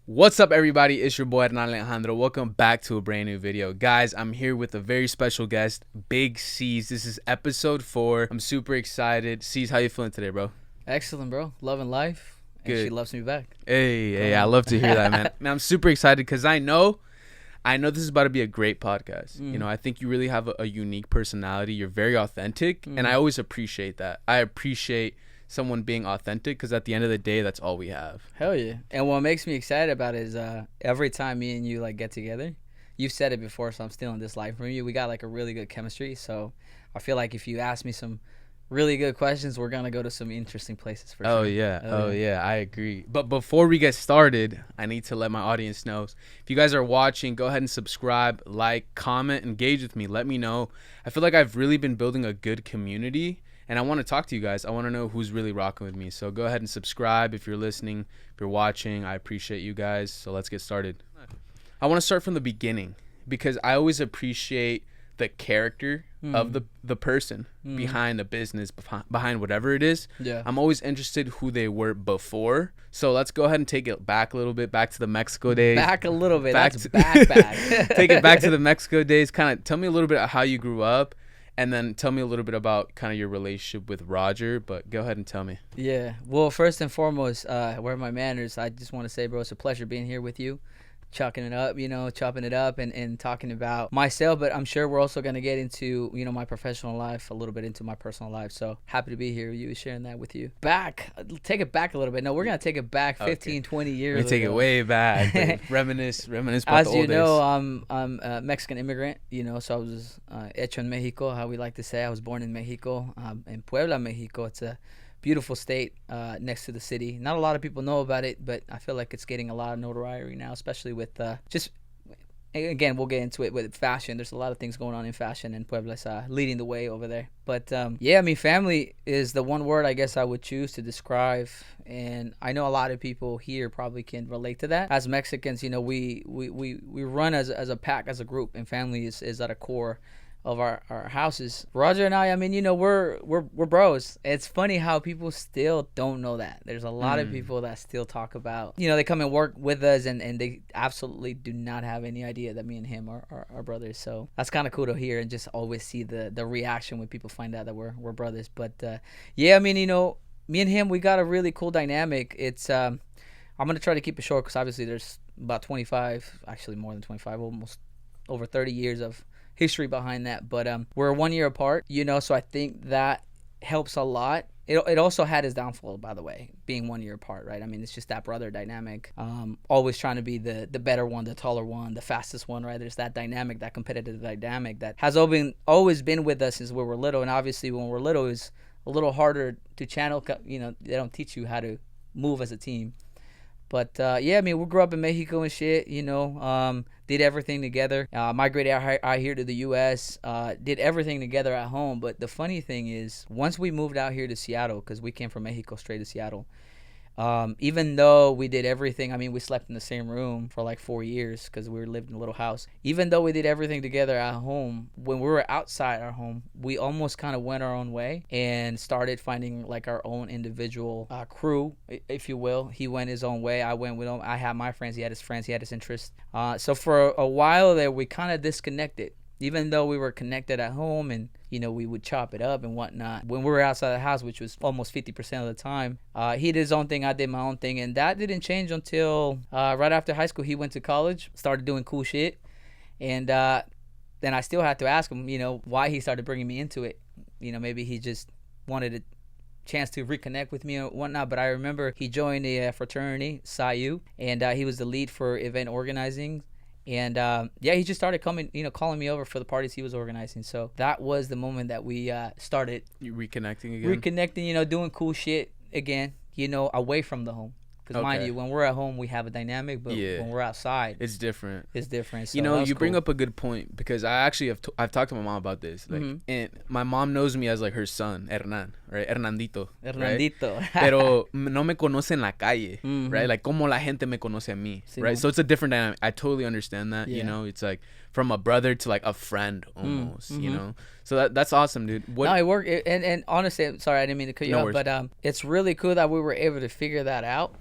What's up, everybody? It's your boy Hernan Alejandro. Welcome back to a brand new video. Guys, I'm here with a very special guest, Big C's. This is episode 4. I'm super excited. C's, how you feeling today, bro? Excellent, bro. Loving life. And Good. she loves me back. Hey, I love to hear that, man. Man, I'm super excited because I know this is about to be a great podcast. You know, I think you really have a unique personality. You're very authentic, and I always appreciate that. I appreciate someone being authentic because at the end of the day, that's all we have. Hell yeah. And what makes me excited about it is every time me and you like get together, you've said it before, so I'm stealing this line from you. We got like a really good chemistry. So I feel like if you ask me some really good questions, we're gonna go to some interesting places for sure. Oh yeah, I agree. But before we get started, I need to let my audience know, if you guys are watching, go ahead and subscribe, like, comment, engage with me. Let me know. I feel like I've really been building a good community, and I want to talk to you guys. I want to know who's really rocking with me. So go ahead and subscribe if you're listening, if you're watching. I appreciate you guys. So let's get started. I want to start from the beginning because I always appreciate the character of the person behind the business, behind whatever it is. Yeah. I'm always interested who they were before. So let's go ahead and take it back a little bit, back to the Mexico days. Back a little bit. Back That's to- back. Take it back to the Mexico days. Kind of tell me a little bit of how you grew up, and then tell me a little bit about kind of your relationship with Roger. But go ahead and tell me. Yeah. Well, first and foremost, where are my manners? I just want to say, bro, it's a pleasure being here with you. Chopping it up and talking about myself, but I'm sure we're also going to get into, my professional life, a little bit into my personal life. So happy to be here with you, sharing that with you. Take it back a little bit. No, we're going to take it back 15, 20 years Let me take it way back. Like, reminisce about As the old you know, days. I'm a Mexican immigrant, so I was hecho en Mexico, how we like to say. I was born in Mexico, in Puebla, Mexico. It's a beautiful state next to the city. Not a lot of people know about it, but I feel like it's getting a lot of notoriety now, especially with again, we'll get into it with fashion. There's a lot of things going on in fashion, and Puebla's leading the way over there. But family is the one word I guess I would choose to describe, and I know a lot of people here probably can relate to that. As Mexicans, we run as a pack, as a group, and family is at a core of our houses. Roger and I mean, we're bros. It's funny how people still don't know that. There's a lot of people that still talk about, they come and work with us and they absolutely do not have any idea that me and him are brothers. So that's kind of cool to hear and just always see the reaction when people find out that we're brothers. But me and him, we got a really cool dynamic. It's I'm going to try to keep it short because obviously there's about 25, actually more than 25, almost over 30 years of history behind that, but we're 1 year apart, so I think that helps a lot. It also had its downfall, by the way, being 1 year apart, right? I mean, it's just that brother dynamic, always trying to be the better one, the taller one, the fastest one, right? There's that dynamic, that competitive dynamic that has always been with us since we were little, and obviously when we're little it's a little harder to channel. They don't teach you how to move as a team. But we grew up in Mexico and shit, did everything together. Migrated out here to the U.S., did everything together at home. But the funny thing is, once we moved out here to Seattle, because we came from Mexico straight to Seattle, even though we did everything, I mean, we slept in the same room for like 4 years because we lived in a little house. Even though we did everything together at home, when we were outside our home, we almost kind of went our own way and started finding like our own individual crew, if you will. He went his own way. I went with him. I had my friends. He had his friends. He had his interests. So for a while there, we kind of disconnected. Even though we were connected at home and, we would chop it up and whatnot, when we were outside the house, which was almost 50% of the time, he did his own thing, I did my own thing. And that didn't change until right after high school. He went to college, started doing cool shit. And then I still had to ask him, why he started bringing me into it. Maybe he just wanted a chance to reconnect with me or whatnot. But I remember he joined a fraternity, Psi U, and he was the lead for event organizing. And he just started coming, calling me over for the parties he was organizing. So that was the moment that we started Reconnecting again. doing cool shit again, away from the home. Because mind you, when we're at home, we have a dynamic, but when we're outside, it's different. So you bring up a good point because I actually I've talked to my mom about this. Like, and my mom knows me as like her son, Hernan, right? Hernandito, right? Hernandito. Pero no me conoce en la calle, Mhm. right? Like, como la gente me conoce a mí, Sí, right? man. So it's a different dynamic. I totally understand that, you Yeah. know? It's like from a brother to like a friend almost, you Mhm. know? So that's awesome, dude. What? No, it worked. And honestly, sorry, I didn't mean to cut you No off, worries. but it's really cool that we were able to figure that out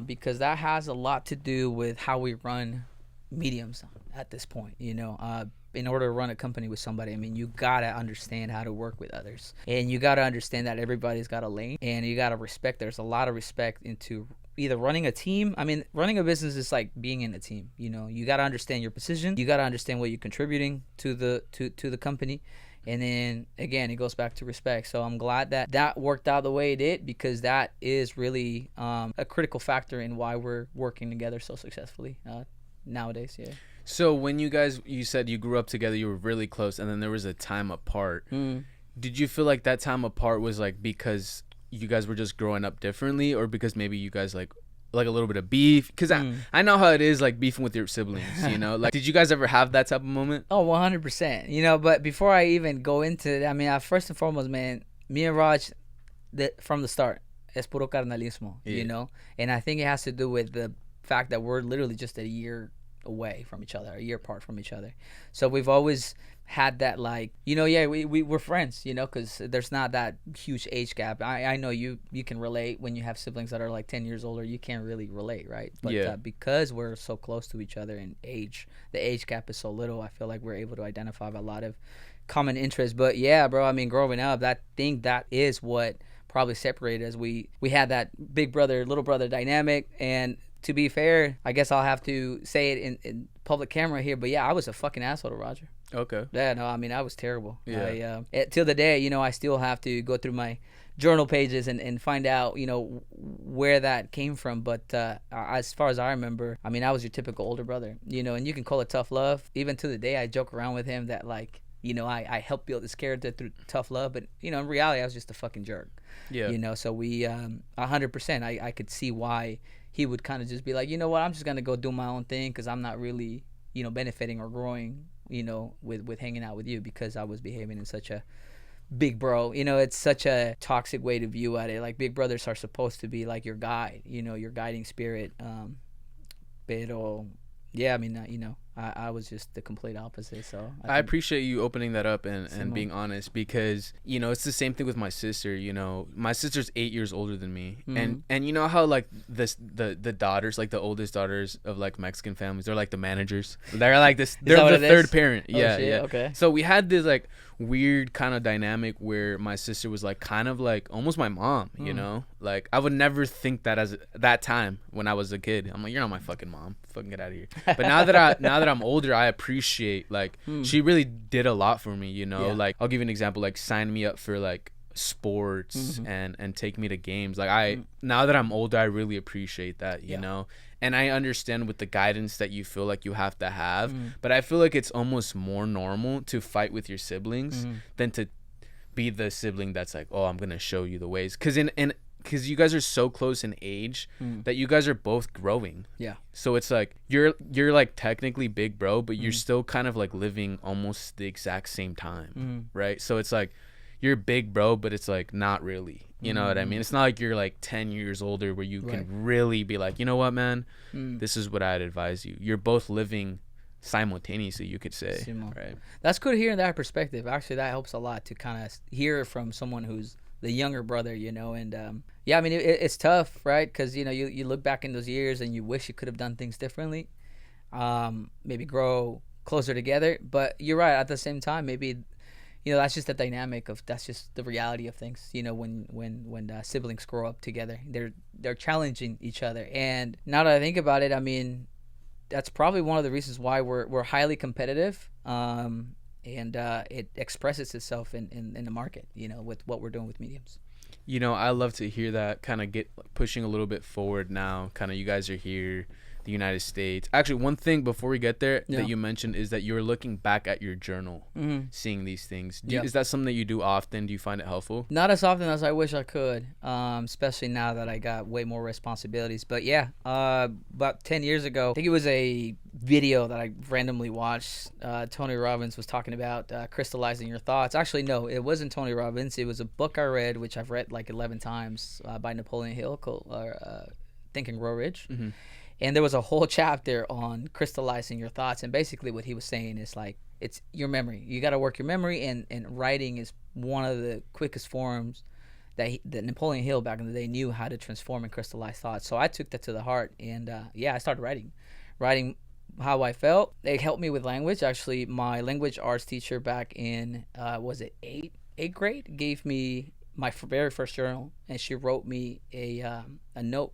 because that has a lot to do with how we run mediums at this point. You know, in order to run a company with somebody, I mean, you gotta understand how to work with others, and you gotta understand that everybody's got a lane, and you gotta respect. There's a lot of respect into either running a team. I mean, running a business is like being in a team. You know, you gotta understand your position. You gotta understand what you're contributing to the company. And then again, it goes back to respect. So I'm glad that that worked out the way it did because that is really a critical factor in why we're working together so successfully nowadays. Yeah. So when you said you grew up together, you were really close, and then there was a time apart. Did you feel like that time apart was like because you guys were just growing up differently, or because maybe you guys like a little bit of beef? Because I know how it is, like beefing with your siblings, you know? Like, did you guys ever have that type of moment? Oh, 100%. You know, but before I even go into it, I mean, first and foremost, man, me and Raj, from the start, es puro carnalismo, you know? And I think it has to do with the fact that we're literally just a year away from each other, a year apart from each other. So we've always had that, like, you know, yeah, we're friends, you know, because there's not that huge age gap. I know you can relate when you have siblings that are like 10 years older. You can't really relate, right? But because we're so close to each other in age, the age gap is so little, I feel like we're able to identify a lot of common interests. But yeah, bro, I mean, growing up, that is what probably separated us. We had that big brother, little brother dynamic. And to be fair, I guess I'll have to say it in public camera here, but yeah, I was a fucking asshole to Roger. Okay. Yeah, no, I mean, I was terrible. Yeah. Till the day, you know, I still have to go through my journal pages and find out, you know, where that came from. But as far as I remember, I mean, I was your typical older brother, you know, and you can call it tough love. Even to the day, I joke around with him that, like, you know, I helped build this character through tough love. But, you know, in reality, I was just a fucking jerk. Yeah. You know, so we 100%, I could see why he would kind of just be like, you know what, I'm just going to go do my own thing because I'm not really, you know, benefiting or growing, you know, with hanging out with you because I was behaving in such a big bro. You know, it's such a toxic way to view at it. Like, big brothers are supposed to be like your guide, you know, your guiding spirit. Pero, yeah, I mean, you know, I was just the complete opposite. So I appreciate you opening that up and being honest because, you know, it's the same thing with my sister. You know, my sister's 8 years older than me. And you know how like the daughters, like the oldest daughters of like Mexican families, they're like the managers. They're like this. They're the third parent. Oh, yeah. shit? Yeah. Okay. So we had this like weird kind of dynamic where my sister was like kind of like almost my mom, you know? Like I would never think that as that time when I was a kid. I'm like, you're not my fucking mom. Fucking get out of here. But now that I'm older, I appreciate like she really did a lot for me, you know? Like I'll give you an example, like sign me up for like sports and take me to games. Like now that I'm older, I really appreciate that, you know? And I understand with the guidance that you feel like you have to have, but I feel like it's almost more normal to fight with your siblings than to be the sibling that's like, oh, I'm gonna show you the ways, because you guys are so close in age that you guys are both growing. Yeah. So it's like you're like technically big bro, but you're still kind of like living almost the exact same time, right? So it's like you're big bro, but it's like not really. You know what I mean? It's not like you're like 10 years older where you can really be like, you know what, man? This is what I'd advise you. You're both living simultaneously, you could say. Right. That's good hearing that perspective. Actually, that helps a lot to kind of hear from someone who's the younger brother, you know. And yeah, I mean, it's tough, right? Because, you know, you look back in those years and you wish you could have done things differently, maybe grow closer together. But you're right, at the same time, maybe, you know, that's just the dynamic of, that's just the reality of things. You know, when siblings grow up together, they're challenging each other. And now that I think about it, I mean, that's probably one of the reasons why we're highly competitive. And it expresses itself in the market, you know, with what we're doing with mediums. You know, I love to hear that, kind of get pushing a little bit forward now. Kind of you guys are here, the United States. Actually, one thing before we get there that you mentioned is that you're looking back at your journal, seeing these things. Is that something that you do often? Do you find it helpful? Not as often as I wish I could, especially now that I got way more responsibilities. But yeah, about 10 years ago, I think it was a video that I randomly watched. Tony Robbins was talking about crystallizing your thoughts. Actually, no, it wasn't Tony Robbins. It was a book I read, which I've read like 11 times, by Napoleon Hill, called Think and Grow Rich. Mm-hmm. And there was a whole chapter on crystallizing your thoughts. And basically what he was saying is like, it's your memory. You got to work your memory, and writing is one of the quickest forms that Napoleon Hill back in the day knew how to transform and crystallize thoughts. So I took that to the heart, and I started writing how I felt. It helped me with language. Actually, my language arts teacher back in was it eighth grade gave me my very first journal, and she wrote me a note.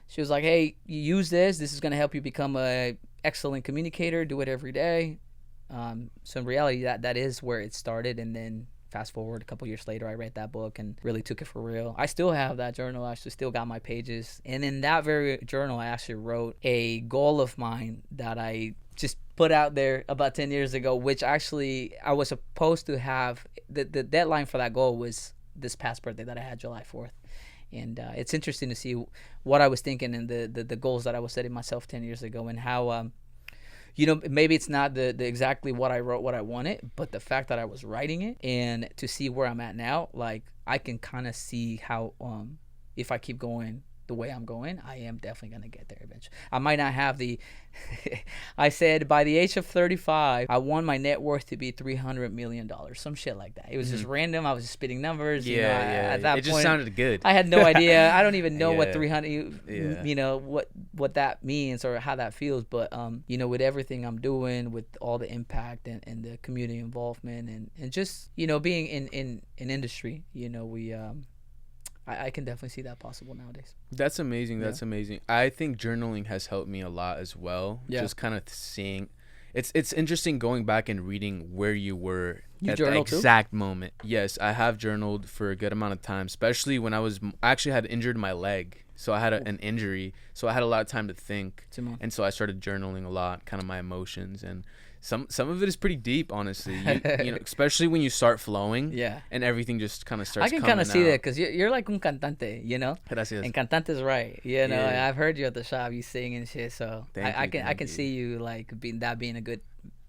She was like, "Hey, you use this. This is going to help you become a excellent communicator. Do it every day." So in reality, that is where it started, and then fast forward a couple years later, I read that book and really took it for real. I still have that journal. I actually still got my pages. And in that very journal, I actually wrote a goal of mine that I just put out there about 10 years ago, which actually I was supposed to have. The deadline for that goal was this past birthday that I had, July 4th. And it's interesting to see what I was thinking and the goals that I was setting myself 10 years ago, and how maybe it's not the exactly what I wrote, what I wanted, but the fact that I was writing it, and to see where I'm at now, like I can kind of see how if I keep going the way I'm going, I am definitely going to get there eventually. I might not have the I said by the age of 35, I want my net worth to be $300 million, some shit like that. It was just random. I was just spitting numbers. At that point, it just sounded good. I had no idea. I don't even know what 300, what that means or how that feels. But with everything I'm doing, with all the impact and the community involvement, and just being in industry, I can definitely see that possible nowadays. That's amazing. That's amazing. I think journaling has helped me a lot as well. Yeah. Just kind of seeing. It's interesting going back and reading where you were at the exact moment. Yes, I have journaled for a good amount of time, especially when I actually had injured my leg. So I had an injury. So I had a lot of time to think. And so I started journaling a lot, kind of my emotions. And some of it is pretty deep, honestly. Especially when you start flowing. Yeah. And everything just kind of starts coming out. I can kind of see that, because you're like un cantante, Gracias. And cantante's right. I've heard you at the shop, you sing and shit. So I can see you like being a good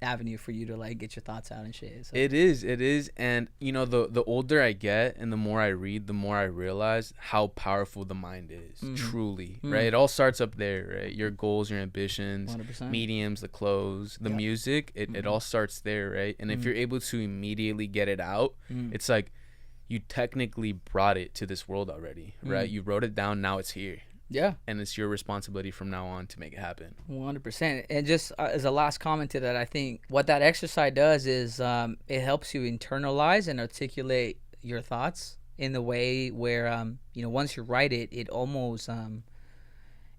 avenue for you to like get your thoughts out and shit. So. It is. And the older I get and the more I read, the more I realize how powerful the mind is. Truly, right? It all starts up there, right? Your goals, your ambitions, 100%. Mediums, the clothes, the music, it all starts there, right? And if you're able to immediately get it out, it's like you technically brought it to this world already, right? You wrote it down, now it's here. Yeah. And it's your responsibility from now on to make it happen. 100%. And just as a last comment to that, I think what that exercise does is it helps you internalize and articulate your thoughts in the way where, once you write it, it almost,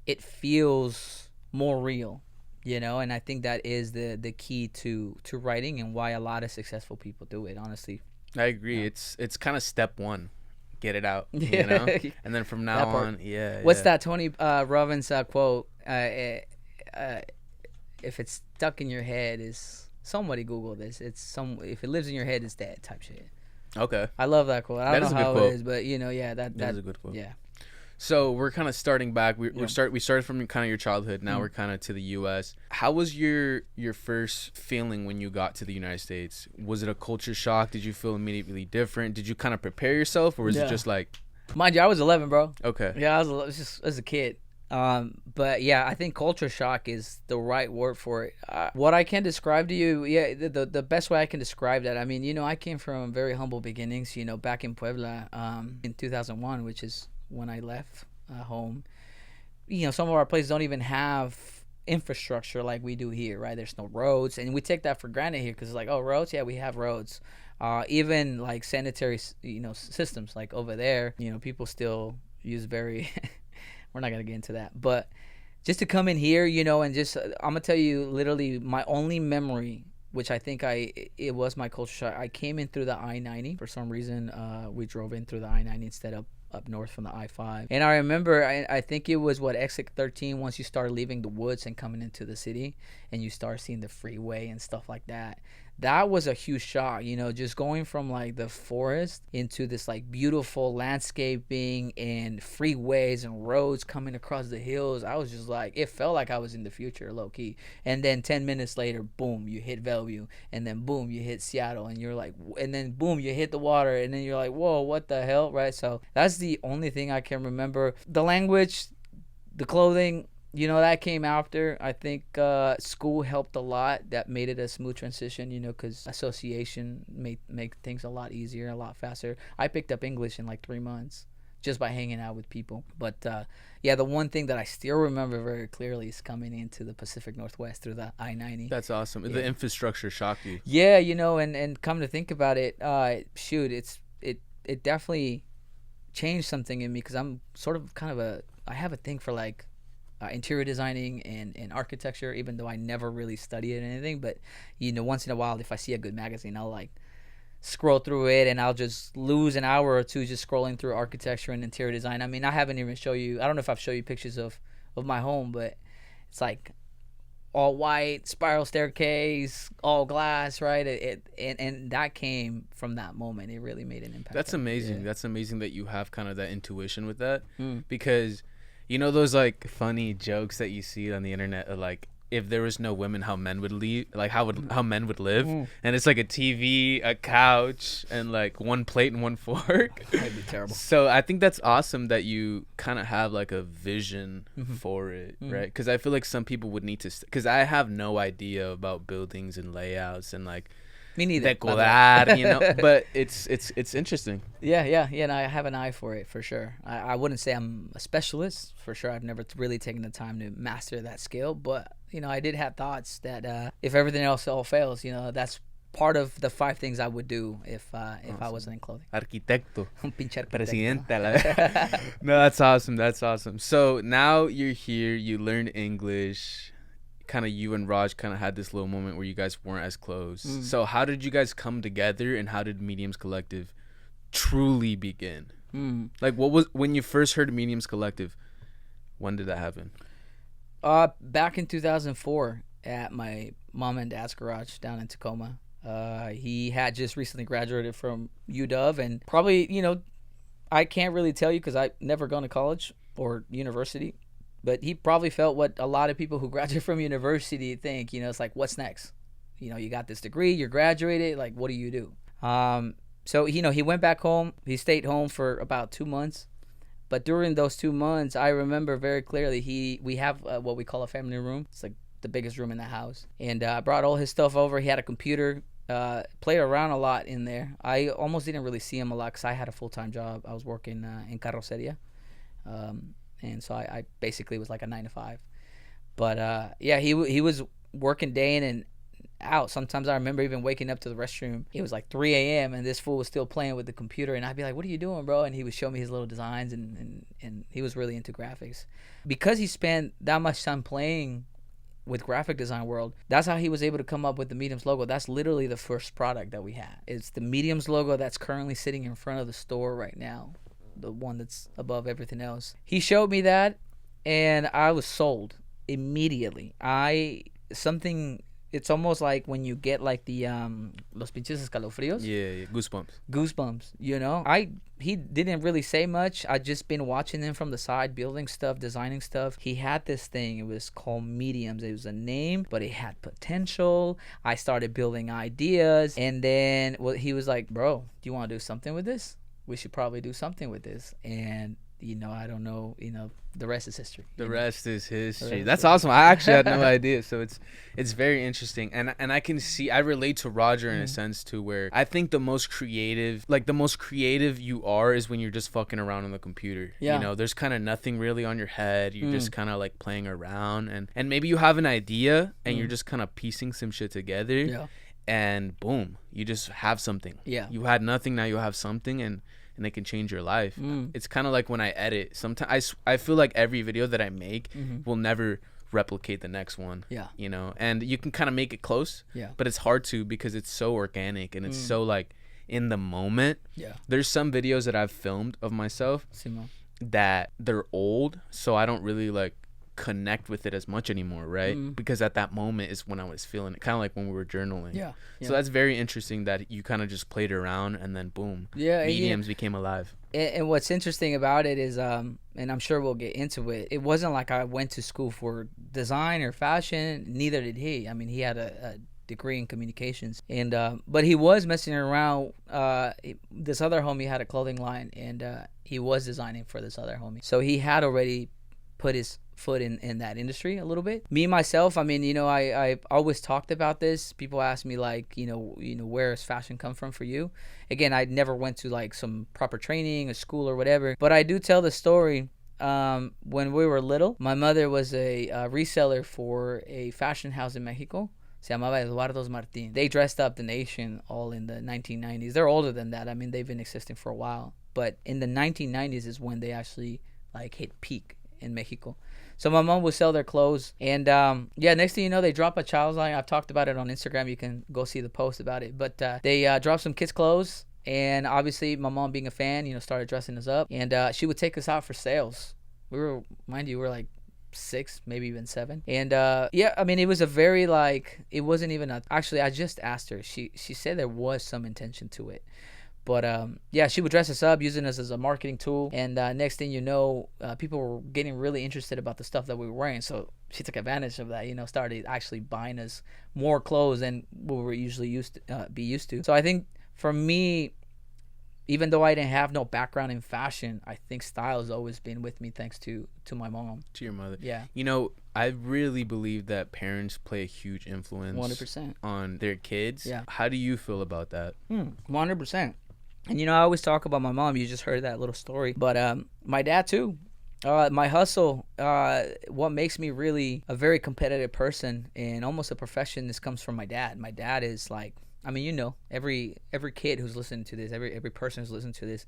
it feels more real, and I think that is the key to writing and why a lot of successful people do it, honestly. I agree. Yeah. It's kind of step one. Get it out, and then from now on, What's that Tony Robbins quote? If it's stuck in your head, is somebody Google this? If it lives in your head, it's dead type shit. Okay, I love that quote. I don't know how it is, but that is a good quote. Yeah. So we're kind of starting back. We started from kind of your childhood. Now we're kind of to the U.S. How was your first feeling when you got to the United States? Was it a culture shock? Did you feel immediately different? Did you kind of prepare yourself, or was it just like? Mind you, I was 11, bro. Okay. Yeah, I was just as a kid. But yeah, I think culture shock is the right word for it. What I can describe to you, the best way I can describe that. I mean, I came from very humble beginnings. Back in Puebla, in 2001, which is when I left home. Some of our places don't even have infrastructure like we do here, right? There's no roads, and we take that for granted here because it's like, oh, roads, yeah, we have roads. Even like sanitary, systems, like over there, people still use very. We're not gonna get into that, but just to come in here, and just I'm gonna tell you literally my only memory, which I think it was my culture shock. I came in through the I-90 for some reason. We drove in through the I-90 instead of up north from the I-5. And I remember, I think it was exit 13, once you start leaving the woods and coming into the city and you start seeing the freeway and stuff like that. that was a huge shock, you know, just going from like the forest into this like beautiful landscaping and freeways and roads coming across the hills. I was just like, it felt like I was in the future, low key. And then 10 minutes later, boom, you hit Bellevue, and then boom, you hit Seattle, and you're like, and then boom, you hit the water, and then you're like, whoa, what the hell, right? So that's the only thing I can remember. The language, the clothing, you know, that came after. I think school helped a lot. That made it a smooth transition, you know, because association make things a lot easier, a lot faster. I picked up English in like 3 months just by hanging out with people. But yeah, the one thing that I still remember very clearly is coming into the Pacific Northwest through the I-90. That's awesome. Yeah. The infrastructure shocked you. Yeah, you know, and come to think about it, shoot, it definitely changed something in me, because I'm sort of I have a thing for like interior designing and architecture, even though I never really studied anything. But, you know, once in a while, if I see a good magazine, I'll like scroll through it, and I'll just lose an hour or two just scrolling through architecture and interior design. I mean, I haven't even show you, I don't know if I've shown you pictures of my home, but it's like all white, spiral staircase, all glass, right? And that came from that moment. It really made an impact. That's amazing. Yeah. That's amazing that you have kind of that intuition with that, because you know those like funny jokes that you see on the internet of like, if there was no women, how men would leave, like how men would live, and it's like a TV, a couch, and like one plate and one fork. That'd be terrible. So I think that's awesome that you kind of have like a vision for it, right? Because I feel like some people would need to, because I have no idea about buildings and layouts and like. Me neither. Decorar, you know, but it's interesting. Yeah, and I have an eye for it, for sure. I wouldn't say I'm a specialist, for sure. I've never really taken the time to master that skill, but, you know, I did have thoughts that if everything else all fails, you know, that's part of the 5 things I would do if I wasn't in clothing. Arquitecto. Un pinche arquitecto. Presidente. No, that's awesome. That's awesome. So now you're here, you learn English. Kind of you and Raj kind of had this little moment where you guys weren't as close. So how did you guys come together, and how did Mediums Collective truly begin? Like, what was, when you first heard Mediums Collective, when did that happen? Back in 2004 at my mom and dad's garage down in Tacoma. He had just recently graduated from UW, and probably, you know, I can't really tell you because I've never gone to college or university. But he probably felt what a lot of people who graduate from university think. You know, it's like, what's next? You know, you got this degree, you're graduated. Like, what do you do? So, you know, he went back home. He stayed home for about 2 months. But during those 2 months, I remember very clearly, we have what we call a family room. It's like the biggest room in the house. And I brought all his stuff over. He had a computer, played around a lot in there. I almost didn't really see him a lot because I had a full-time job. I was working in carroceria. And so I basically was like a 9 to 5. But yeah, he was working day in and out. Sometimes I remember even waking up to the restroom. It was like 3 a.m. and this fool was still playing with the computer. And I'd be like, what are you doing, bro? And he would show me his little designs, and he was really into graphics. Because he spent that much time playing with graphic design world, that's how he was able to come up with the Mediums logo. That's literally the first product that we had. It's the Mediums logo that's currently sitting in front of the store right now. The one that's above everything else. He showed me that, and I was sold immediately. It's almost like when you get like the los pinches escalofríos. Yeah, goosebumps. You know, he didn't really say much. I just been watching him from the side, building stuff, designing stuff. He had this thing. It was called Mediums. It was a name, but it had potential. I started building ideas, and then he was like, "Bro, do you want to do something with this? We should probably do something with this." And, you know, I don't know, you know, the rest is history. The rest is history. That's awesome. I actually had no idea. So it's very interesting. And I can see, I relate to Roger in a sense too, where I think the most creative you are is when you're just fucking around on the computer. Yeah. You know, there's kind of nothing really on your head. You're just kind of like playing around, and maybe you have an idea and you're just kind of piecing some shit together. Yeah. And boom, you just have something. Yeah. You had nothing, now you have something, and it can change your life. It's kind of like when I edit. Sometimes I feel like every video that I make will never replicate the next one. Yeah. You know, and you can kind of make it close. Yeah. But it's hard to, because it's so organic and it's so like in the moment. Yeah. There's some videos that I've filmed of myself that they're old, so I don't really like connect with it as much anymore, right? Because at that moment is when I was feeling it, kind of like when we were journaling. Yeah. So that's very interesting that you kind of just played around and then boom, mediums became alive. And what's interesting about it is, and I'm sure we'll get into it, it wasn't like I went to school for design or fashion. Neither did he. I mean, he had a degree in communications, and but he was messing around. This other homie had a clothing line, and he was designing for this other homie. So he had already put his foot in that industry a little bit. Me myself, I mean, you know, I always talked about this. People ask me like, you know, where does fashion come from for you? Again, I never went to like some proper training or school or whatever, but I do tell the story. When we were little, my mother was a reseller for a fashion house in Mexico. Se llamaba Eduardo's Martin. They dressed up the nation all in the 1990s. They're older than that. I mean, they've been existing for a while, but in the 1990s is when they actually like hit peak in Mexico. So my mom would sell their clothes, and next thing you know, they drop a child's line. I've talked about it on Instagram. You can go see the post about it. But they dropped some kids' clothes, and obviously my mom, being a fan, you know, started dressing us up, and she would take us out for sales. We were like 6, maybe even 7, and I mean, it was a very like, it wasn't even actually, I just asked her. She said there was some intention to it. But she would dress us up, using us as a marketing tool. And next thing you know, people were getting really interested about the stuff that we were wearing. So she took advantage of that, you know, started actually buying us more clothes than we were usually used to. So I think for me, even though I didn't have no background in fashion, I think style has always been with me thanks to my mom. To your mother. Yeah. You know, I really believe that parents play a huge influence 100% on their kids. Yeah. How do you feel about that? 100%. And, you know, I always talk about my mom. You just heard that little story. But my dad, too. My hustle, what makes me really a very competitive person and almost a perfectionist comes from my dad. My dad is like, I mean, you know, every kid who's listening to this, every person who's listening to this,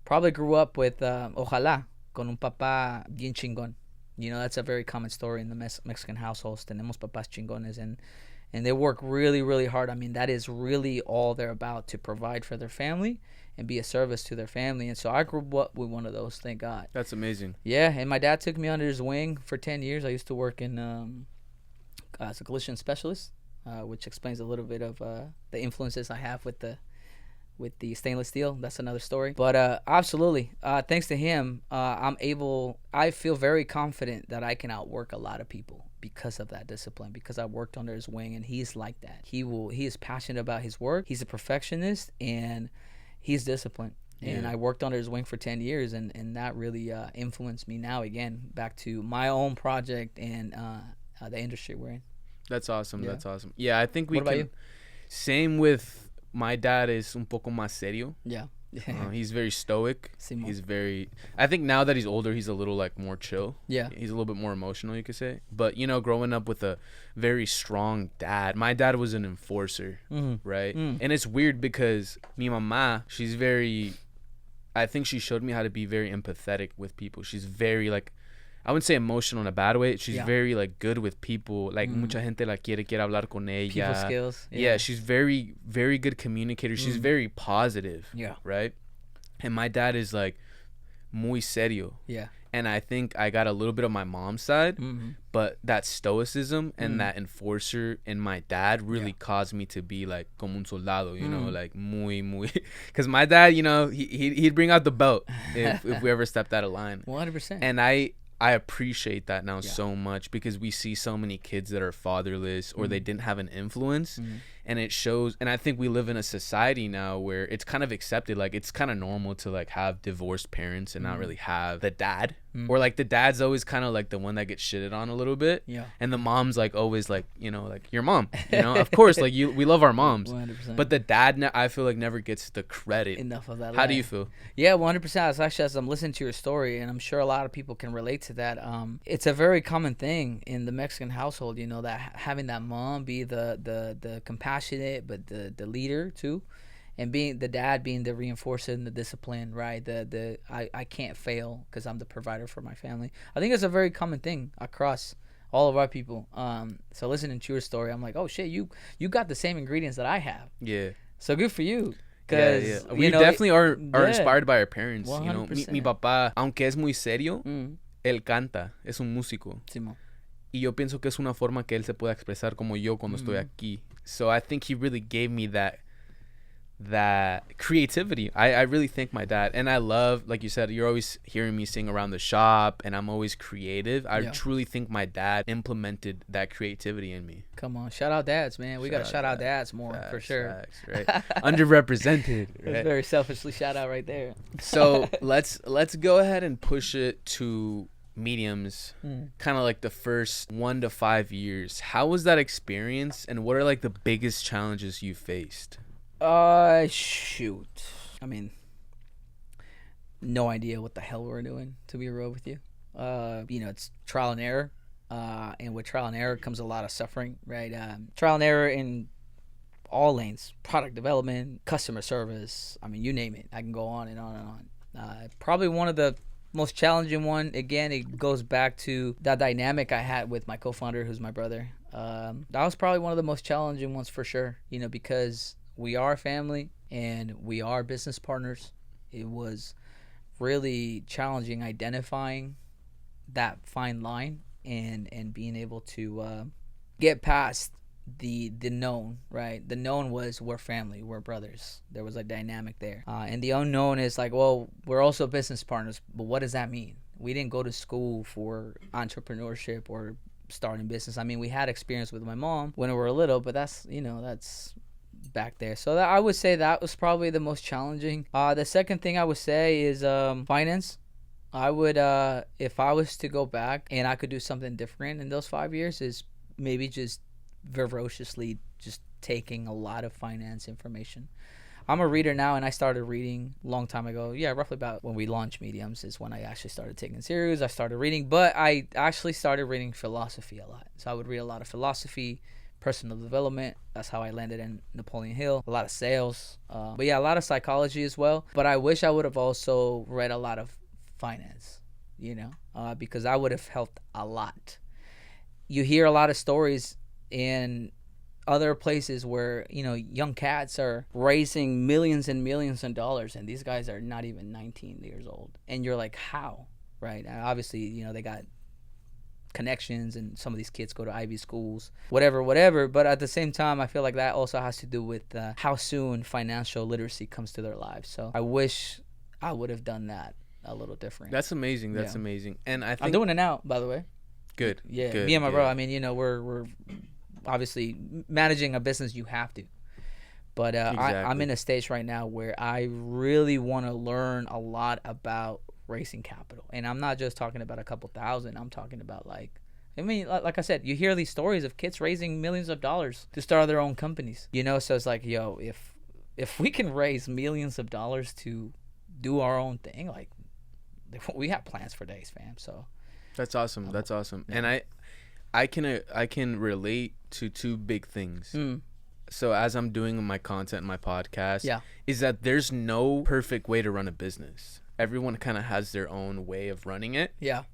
probably grew up with ojalá, con un papá bien chingón. You know, that's a very common story in the Mexican households. Tenemos papás chingones, and they work really, really hard. I mean, that is really all they're about, to provide for their family and be a service to their family. And so I grew up with one of those, thank God. That's amazing. Yeah, and my dad took me under his wing for 10 years. I used to work in as a collision specialist, which explains a little bit of the influences I have with the stainless steel. That's another story. But absolutely, thanks to him, I feel very confident that I can outwork a lot of people because of that discipline, because I worked under his wing, and he's like that. He is passionate about his work. He's a perfectionist, and he's disciplined. Yeah. And I worked under his wing for 10 years, and that really influenced me now, again, back to my own project and the industry we're in. That's awesome. Yeah. That's awesome. Yeah, I think we What about you? Same with my dad, is un poco más serio. Yeah. He's very stoic. Simón. He's very, I think now that he's older, he's a little like more chill. Yeah. He's a little bit more emotional, you could say. But, you know, growing up with a very strong dad, my dad was an enforcer, right? And it's weird because mi mamá, she's very, I think she showed me how to be very empathetic with people. She's very like, I wouldn't say emotional in a bad way. She's very like good with people. Like mucha gente la quiere hablar con ella. People skills. Yeah, she's very, very good communicator. She's very positive. Yeah. Right? And my dad is like muy serio. Yeah. And I think I got a little bit of my mom's side, but that stoicism and that enforcer in my dad really caused me to be like como un soldado, you know, like muy. Because my dad, you know, he'd bring out the belt if we ever stepped out of line. 100%. And I appreciate that now so much, because we see so many kids that are fatherless or they didn't have an influence, and it shows. And I think we live in a society now where it's kind of accepted, like it's kind of normal to like have divorced parents and not really have the dad, or like the dad's always kind of like the one that gets shitted on a little bit, and the mom's like always like, you know, like your mom, you know, of course, like we love our moms, 100%. But the dad I feel like never gets the credit enough of that. How do you feel? Yeah, 100%. Actually, as I'm listening to your story, and I'm sure a lot of people can relate to that, it's a very common thing in the Mexican household, you know, that having that mom be the compassionate, but the leader too, and being the dad being the reinforcer and the discipline, right? I can't fail because I'm the provider for my family. I think it's a very common thing across all of our people. So listening to your story, I'm like, oh shit, you got the same ingredients that I have. Yeah. So good for you. We definitely are inspired by our parents. 100%. You know, mi papá, aunque es muy serio, él canta, es un músico. Simón. Y yo pienso que es una forma que él se pueda expresar como yo cuando estoy aquí. So I think he really gave me that creativity. I really thank my dad. And I love, like you said, you're always hearing me sing around the shop and I'm always creative. I truly think my dad implemented that creativity in me. Come on, shout out dads, man. We gotta shout out dads more, facts, for sure. Facts, right? Underrepresented. Right? That's very selfishly shout out right there. So let's go ahead and push it to mediums, kind of like the first 1 to 5 years. How was that experience, and what are like the biggest challenges you faced? Shoot. I mean, no idea what the hell we're doing, to be real with you. It's trial and error. And with trial and error comes a lot of suffering, right? Trial and error in all lanes, product development, customer service. I mean, you name it. I can go on and on and on. Probably one of the most challenging one. Again, it goes back to that dynamic I had with my co-founder, who's my brother. That was probably one of the most challenging ones for sure, because we are family and we are business partners. It was really challenging identifying that fine line and being able to get past the known, right? The known was we're family, we're brothers. There was a dynamic there. And the unknown is like, well, we're also business partners, but what does that mean? We didn't go to school for entrepreneurship or starting business. I mean, we had experience with my mom when we were little, but that's back there. So I would say that was probably the most challenging. The second thing I would say is finance. I would, if I was to go back and I could do something different in those 5 years, is maybe just ferociously just taking a lot of finance information. I'm a reader now, and I started reading a long time ago. Yeah, roughly about when we launched Mediums is when I actually started taking it serious. I started reading, but I actually started reading philosophy a lot. So I would read a lot of philosophy, personal development. That's how I landed in Napoleon Hill. A lot of sales. But yeah, a lot of psychology as well. But I wish I would have also read a lot of finance, because I would have helped a lot. You hear a lot of stories in other places where, young cats are raising millions and millions of dollars, and these guys are not even 19 years old. And you're like, how? Right? And obviously, they got connections, and some of these kids go to Ivy schools, whatever. But at the same time, I feel like that also has to do with how soon financial literacy comes to their lives. So I wish I would have done that a little different. That's amazing. That's amazing. And I think I'm doing it now, by the way. Good. Yeah. Good, Me and my bro. I mean, we're obviously managing a business. You have to. But exactly. I'm in a stage right now where I really want to learn a lot about raising capital. And I'm not just talking about a couple thousand. I'm talking about like I said, you hear these stories of kids raising millions of dollars to start their own companies. So it's like, yo, if we can raise millions of dollars to do our own thing, like, we have plans for days, fam. So that's awesome. That's awesome. Yeah. And I can relate to two big things. So as I'm doing my content, my podcast, is that there's no perfect way to run a business. Everyone kind of has their own way of running it. Yeah.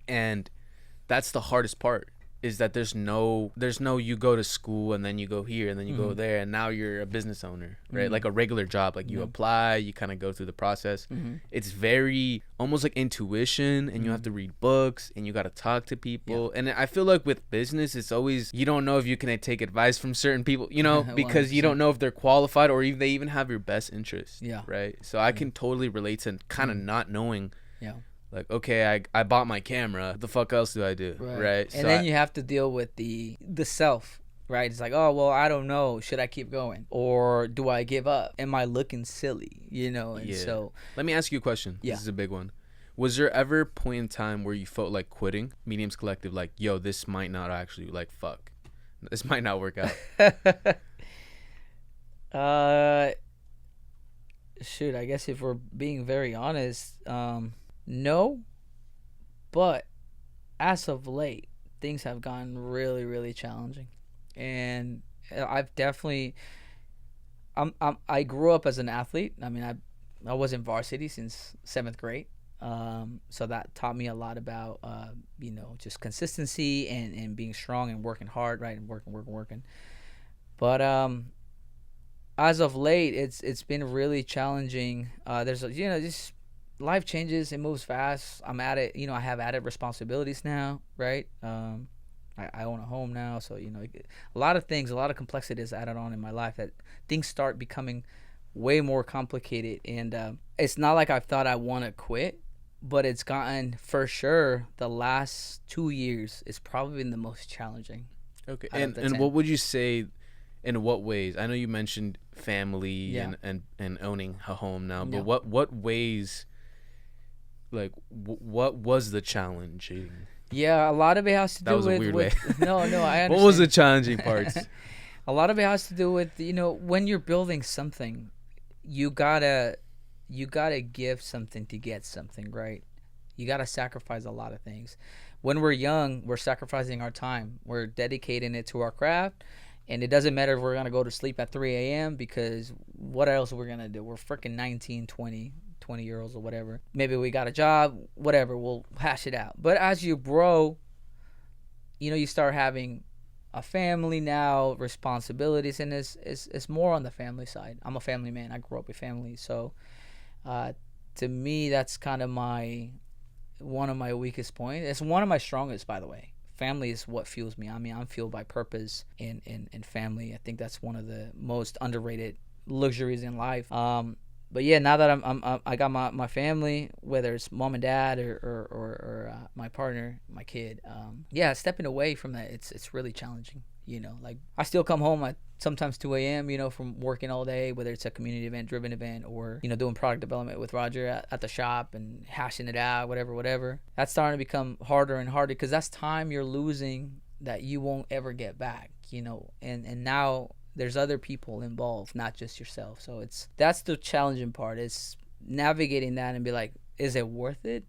And that's the hardest part, is that there's no you go to school and then you go here and then you go there and now you're a business owner, right? Like a regular job, like you apply, you kind of go through the process. It's very almost like intuition, and you have to read books and you got to talk to people. And I feel like with business, it's always, you don't know if you can take advice from certain people, because you don't know if they're qualified or if they even have your best interests. Right. So I can totally relate to kind of not knowing. Like, okay, I bought my camera. What the fuck else do I do? Right? And then you have to deal with the self, right? It's like, oh, well, I don't know. Should I keep going? Or do I give up? Am I looking silly? And so... Let me ask you a question. This is a big one. Was there ever a point in time where you felt like quitting Mediums Collective? Like, yo, this might not actually, like, fuck. This might not work out. Shoot, I guess if we're being very honest... No, but as of late, things have gotten really, really challenging, and I've definitely. I grew up as an athlete. I mean, I was in varsity since 7th grade, so that taught me a lot about just consistency and being strong and working hard, right, and working. But as of late, it's been really challenging. There's just life changes, it moves fast. I'm at it, I have added responsibilities now, right? I own a home now, so a lot of things, a lot of complexity is added on in my life, that things start becoming way more complicated. And it's not like I thought I want to quit, but it's gotten, for sure, the last 2 years is probably been the most challenging. Okay. And what would you say, in what ways? I know you mentioned family Yeah. and owning a home now, but Yeah. what ways, like, what was the challenging? Yeah, a lot of it has to That do was a with, weird way. no, I understand. What was the challenging parts? A lot of it has to do with, when you're building something, you gotta give something to get something, right? You gotta sacrifice a lot of things. When we're young, we're sacrificing our time. We're dedicating it to our craft, and it doesn't matter if we're gonna go to sleep at 3 a.m. because what else are we gonna do? We're freaking 19, 20 year olds or whatever. Maybe we got a job, whatever. We'll hash it out. But as you grow, you start having a family now, responsibilities, and it's more on the family side. I'm a family man. I grew up with family, so to me, that's kind of one of my weakest points. It's one of my strongest, by the way. Family is what fuels me. I mean, I'm fueled by purpose and family. I think that's one of the most underrated luxuries in life. But yeah, now that I got my family, whether it's mom and dad or my partner, my kid, yeah, stepping away from that, it's really challenging. Like, I still come home at sometimes 2 a.m. From working all day, whether it's a community event, driven event, or doing product development with Roger at the shop and hashing it out, whatever. That's starting to become harder and harder, because that's time you're losing that you won't ever get back. And now there's other people involved, not just yourself. So that's the challenging part, is navigating that and be like, is it worth it?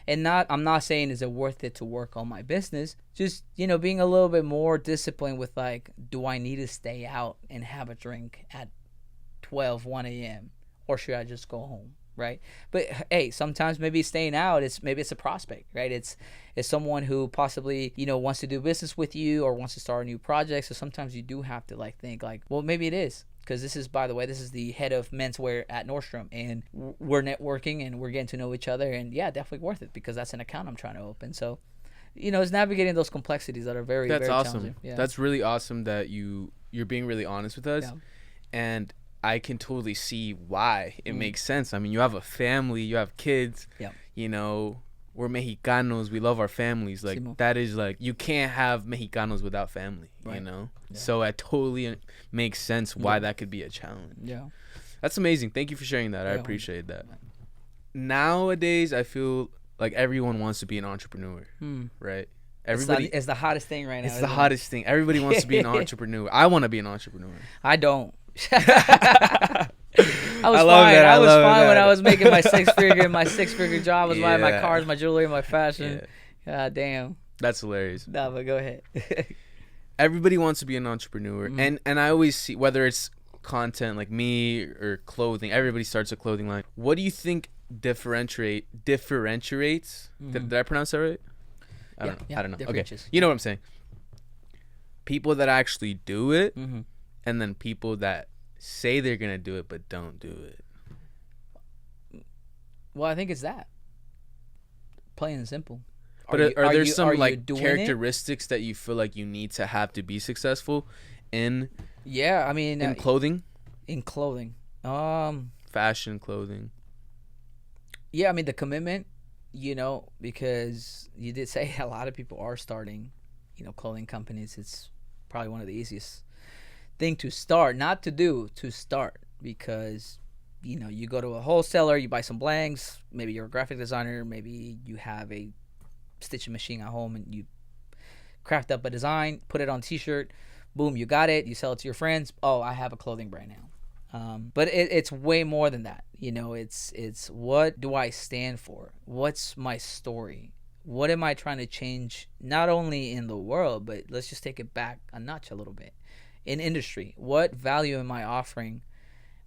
And I'm not saying is it worth it to work on my business, just being a little bit more disciplined with, like, do I need to stay out and have a drink at 1 a.m. or should I just go home, right? But hey, sometimes maybe staying out maybe it's a prospect, right? It's someone who possibly wants to do business with you or wants to start a new project. So sometimes you do have to, like, think, like, well, maybe it is, because this is, by the way, this is the head of menswear at Nordstrom, and we're networking and we're getting to know each other, and yeah, definitely worth it, because that's an account I'm trying to open. So it's navigating those complexities that are very, That's very awesome. challenging. Yeah. That's really awesome that you're being really honest with us. Yeah. And I can totally see why it makes sense. I mean, you have a family, you have kids. Yeah. We're Mexicanos. We love our families. Like, Simo. that is, like, you can't have Mexicanos without family. Right. Yeah. So it totally makes sense why that could be a challenge. Yeah. That's amazing. Thank you for sharing that. I Yeah. appreciate that. Nowadays, I feel like everyone wants to be an entrepreneur, right? Everybody. It's the hottest thing right now. It's the hottest thing. Everybody wants to be an entrepreneur. I want to be an entrepreneur. I don't. I was love fine. that. I was love fine that. when I was making my six-figure job. I was buying my Yeah. cars, my jewelry, my fashion. Yeah. God damn. That's hilarious. No, but go ahead. Everybody wants to be an entrepreneur, and I always see, whether it's content like me or clothing, everybody starts a clothing line. What do you think differentiates? Did I pronounce that right? I don't know. Okay, differentiates. you know what I'm saying. People that actually do it, Mm-hmm. and then people that say they're gonna do it but don't do it. Well, I think it's that. Plain and simple. But are there some, like, doing characteristics that you feel like you need to have to be successful in? Yeah, I mean, in clothing, in clothing. fashion clothing. Yeah, I mean, the commitment, because you did say a lot of people are starting, clothing companies. It's probably one of the easiest thing to start, not to do, to start, because you go to a wholesaler, you buy some blanks, maybe you're a graphic designer, maybe you have a stitching machine at home, and you craft up a design, put it on a t-shirt, boom, you got it, you sell it to your friends. Oh, I have a clothing brand now. But it's way more than that. It's what do I stand for? What's my story? What am I trying to change, not only in the world, but let's just take it back a notch a little bit. In industry, what value am I offering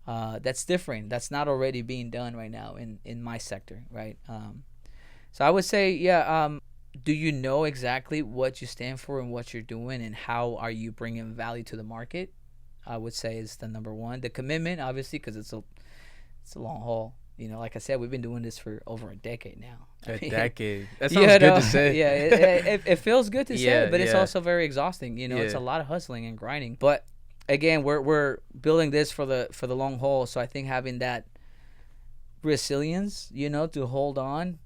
that's different, that's not already being done right now in my sector, right? So I would say, do you know exactly what you stand for and what you're doing, and how are you bringing value to the market? I would say is the number one. The commitment, obviously, because it's a long haul. Like I said, we've been doing this for over a decade now. A decade. That sounds good to say. Yeah, it feels good to say, but it's also very exhausting. It's a lot of hustling and grinding. But again, we're building this for the long haul. So I think having that resilience, to hold on,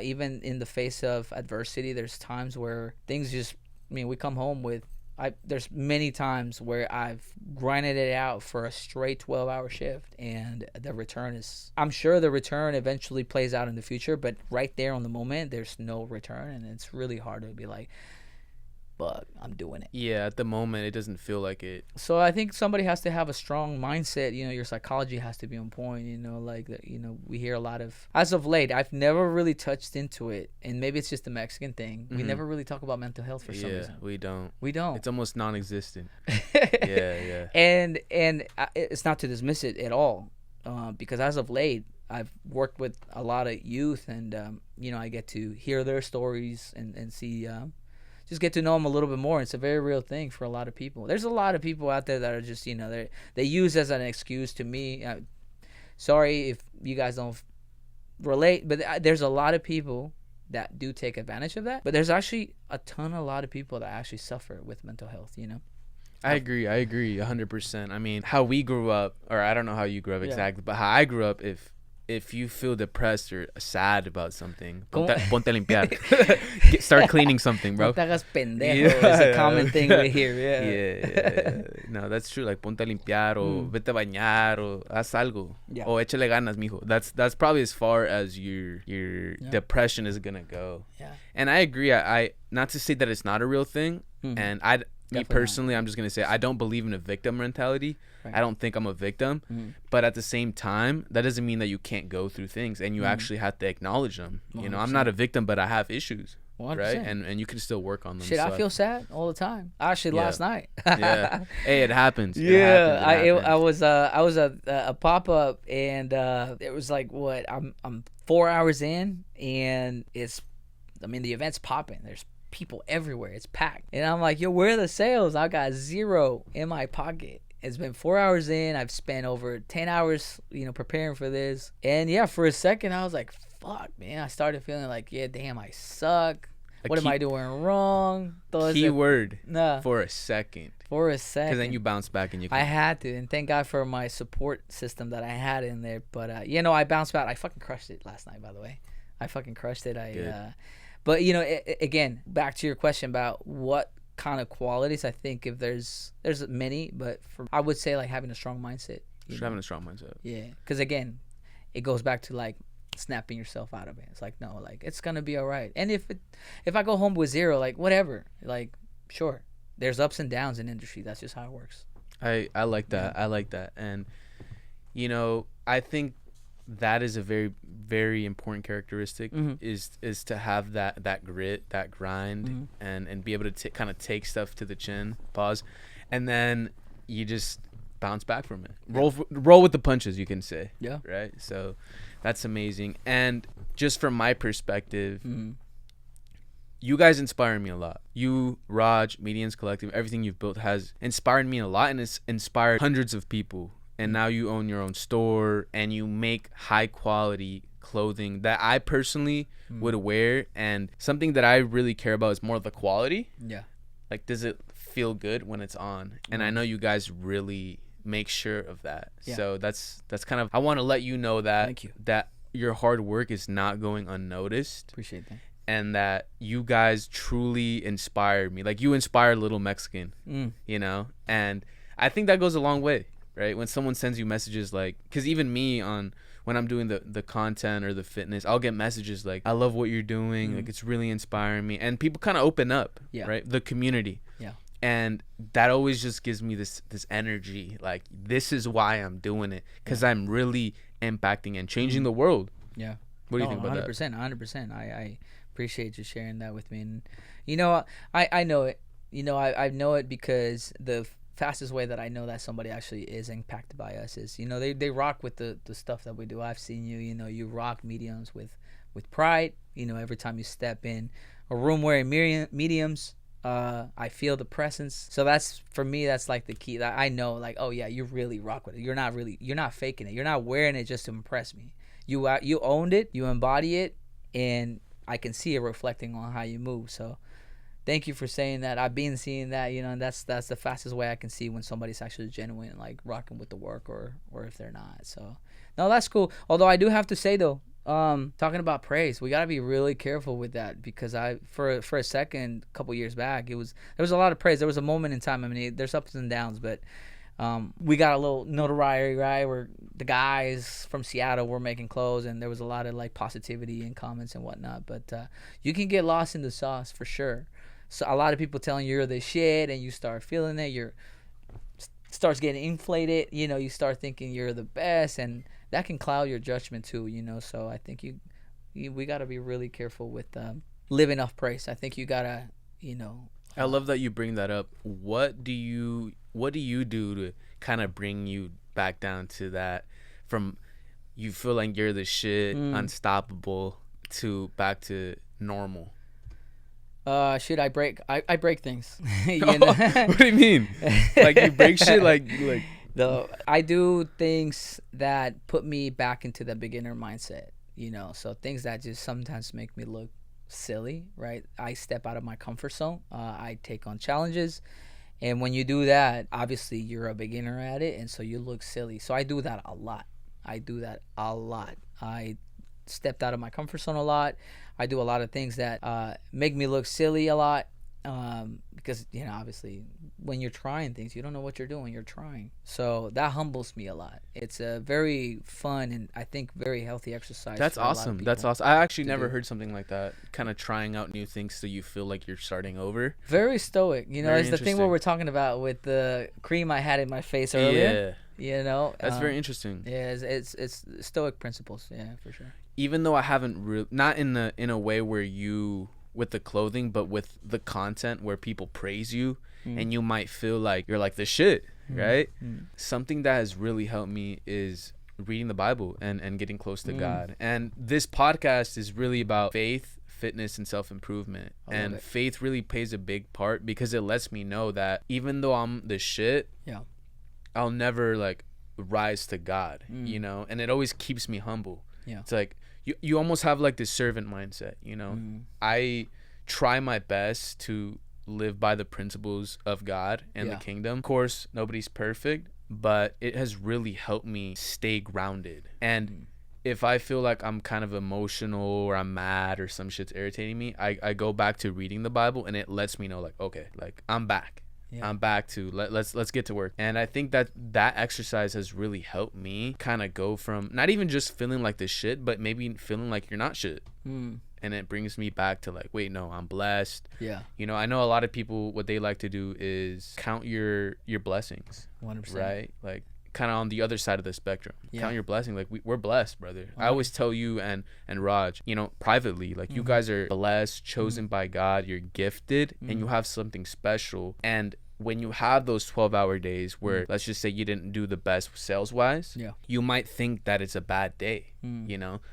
even in the face of adversity. There's times where things just, we come home with, there's many times where I've grinded it out for a straight 12-hour shift, and the return is, I'm sure the return eventually plays out in the future, but right there on the moment, there's no return, and it's really hard to be like, but I'm doing it. Yeah, at the moment, it doesn't feel like it. So I think somebody has to have a strong mindset. Your psychology has to be on point. We hear a lot of, as of late, I've never really touched into it, and maybe it's just a Mexican thing. We never really talk about mental health for some reason. We don't. It's almost non-existent. Yeah. And it's not to dismiss it at all, because as of late, I've worked with a lot of youth, and I get to hear their stories and see. Just get to know them a little bit more. It's a very real thing for a lot of people. There's a lot of people out there that are just, they use as an excuse to me. Sorry if you guys don't relate, but there's a lot of people that do take advantage of that. But there's actually a lot of people that actually suffer with mental health, I agree 100%. How we grew up, or I don't know how you grew up exactly, but how I grew up, if you feel depressed or sad about something, ponte a limpiar. Start cleaning something, bro. No te hagas pendejo. It's a common thing we hear. Yeah. No, that's true. Like, ponte a limpiar, or vete a bañar, or haz algo. Yeah. O échale ganas, mijo. That's probably as far as your depression is gonna go. Yeah. And I agree. I not to say that it's not a real thing. And me personally, I'm just gonna say I don't believe in a victim mentality. Right. I don't think I'm a victim, but at the same time, that doesn't mean that you can't go through things, and you actually have to acknowledge them. 100%. I'm not a victim, but I have issues, 100%. Right? And you can still work on them. Shit, I feel sad all the time. Actually, last night. Yeah. Hey, it happens. Yeah, I was a pop up, and it was like I'm 4 hours in, and the event's popping. There's people everywhere. It's packed, and I'm like, yo, where are the sales? I got zero in my pocket. It's been 4 hours in. I've spent over 10 hours, preparing for this. And yeah, for a second, I was like, fuck, man. I started feeling like, yeah, damn, I suck. What am I doing wrong? Keyword. For a second. Because then you bounce back and you can. I had to. And thank God for my support system that I had in there. But, I bounced back. I fucking crushed it last night, by the way. I fucking crushed it. But, again, back to your question about what kind of qualities, I think if there's many, but I would say like having a strong mindset. Having a strong mindset. Yeah, because again, it goes back to like snapping yourself out of it. It's like, no, like it's gonna be all right. And if I go home with zero, like whatever, like sure, there's ups and downs in industry. That's just how it works. I like that. I like that, and I think that is a very, very important characteristic, is to have that grit, that grind, and be able to kind of take stuff to the chin, pause, and then you just bounce back from it. Roll with the punches, you can say. Yeah. Right? So that's amazing. And just from my perspective, you guys inspire me a lot. You, Raj, Medians Collective, everything you've built has inspired me a lot, and it's inspired hundreds of people. And now you own your own store, and you make high quality clothing that I personally would wear. And something that I really care about is more the quality. Yeah. Like, does it feel good when it's on? And I know you guys really make sure of that. Yeah. So that's kind of, I want to let you know that Thank you. That your hard work is not going unnoticed. Appreciate that. And that you guys truly inspired me. Like, you inspired Little Mexican, and I think that goes a long way. Right, when someone sends you messages like, because even me when I'm doing the content or the fitness, I'll get messages like, I love what you're doing, like it's really inspiring me, and people kind of open up, right, the community, and that always just gives me this energy, like this is why I'm doing it, because I'm really impacting and changing the world. Yeah. What do you think about 100%, that? 100%. I appreciate you sharing that with me, and I know it. I know it because the fastest way that I know that somebody actually is impacted by us is they rock with the stuff that we do. I've seen you rock mediums with pride. Every time you step in a room wearing mediums, I feel the presence. So that's, for me, that's like the key that I know, like, oh yeah, you really rock with it. You're not faking it. You're not wearing it just to impress me. you owned it, you embody it, and I can see it reflecting on how you move. So thank you for saying that. I've been seeing that, and that's the fastest way I can see when somebody's actually genuine, like rocking with the work, or if they're not. So no, that's cool. Although I do have to say though, talking about praise, we gotta be really careful with that, because for a second, a couple years back, there was a lot of praise. There was a moment in time. I mean, there's ups and downs, but we got a little notoriety, right? Where the guys from Seattle were making clothes, and there was a lot of like positivity and comments and whatnot. But you can get lost in the sauce for sure. So a lot of people telling you you're the shit, and you start feeling it. Starts getting inflated. You start thinking you're the best, and that can cloud your judgment too. So I think we gotta be really careful with living off praise. I think you gotta, I love that you bring that up. What do you do to kind of bring you back down to that, from you feel like you're the shit, unstoppable, to back to normal? Shit, I break things. What do you mean? Like you break shit like I do things that put me back into the beginner mindset, so things that just sometimes make me look silly, right? I step out of my comfort zone. I take on challenges, and when you do that, obviously you're a beginner at it, and so you look silly. So I do that a lot. I stepped out of my comfort zone a lot. I do a lot of things that make me look silly a lot, because obviously when you're trying things, you don't know what you're doing. You're trying, so that humbles me a lot. It's a very fun and I think very healthy exercise. That's awesome. I actually never heard something like that. Kind of trying out new things so you feel like you're starting over. Very stoic. It's the thing what we're talking about with the cream I had in my face earlier. Yeah. That's very interesting. Yeah, it's stoic principles. Yeah, for sure. Even though I haven't not in a way where you with the clothing, but with the content where people praise you, and you might feel like you're like the shit, right? Something that has really helped me is reading the Bible and getting close to God. And this podcast is really about faith, fitness, and self-improvement. And faith really plays a big part, because it lets me know that even though I'm the shit, I'll never like rise to God, and it always keeps me humble. It's like you almost have like this servant mindset, I try my best to live by the principles of God and the kingdom. Of course, nobody's perfect, but it has really helped me stay grounded. And if I feel like I'm kind of emotional or I'm mad or some shit's irritating me, I go back to reading the Bible, and it lets me know like, okay, like I'm back. I'm back to let's get to work. And I think that exercise has really helped me kind of go from not even just feeling like this shit, but maybe feeling like you're not shit. And it brings me back to like, wait, no, I'm blessed. I know a lot of people, what they like to do is count your blessings. 100%. Right? Like kind of on the other side of the spectrum. Count your blessing. Like we're blessed, brother. I always tell you and Raj, privately, like you guys are blessed, chosen by God. You're gifted, and you have something special. And when you have those 12-hour days where let's just say you didn't do the best sales wise, you might think that it's a bad day,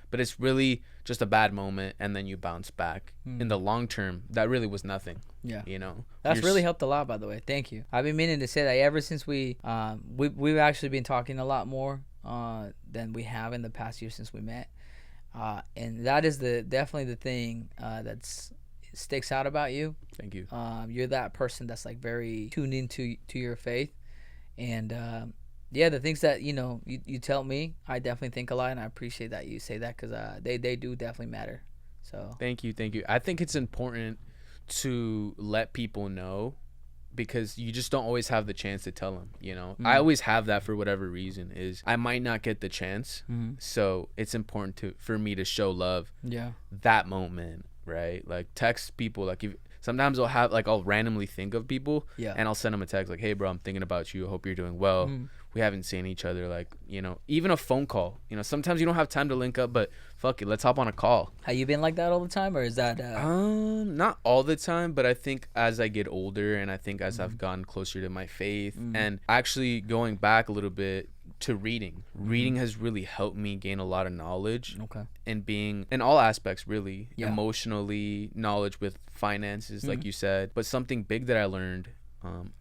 but it's really just a bad moment, and then you bounce back. In the long term, that really was nothing. That's really helped a lot, by the way. Thank you. I've been meaning to say that ever since we've actually been talking a lot more than we have in the past year since we met, and that is definitely the thing that's sticks out about you. Thank you. You're that person that's like very tuned into your faith, and the things that you tell me, I definitely think a lot, and I appreciate that you say that, because they do definitely matter. So thank you. I think it's important to let people know, because you just don't always have the chance to tell them. I always have that for whatever reason, is I might not get the chance, so it's important for me to show love that moment. Right? Like text people, like sometimes I'll randomly think of people, and I'll send them a text like, hey bro, I'm thinking about you, I hope you're doing well. We haven't seen each other, like, even a phone call, sometimes you don't have time to link up, but fuck it, let's hop on a call. Have you been like that all the time, or is that not all the time, but I think as I get older, and I think as I've gotten closer to my faith, and actually going back a little bit to reading has really helped me gain a lot of knowledge, and being in all aspects, really, emotionally, knowledge with finances, like you said. But something big that I learned,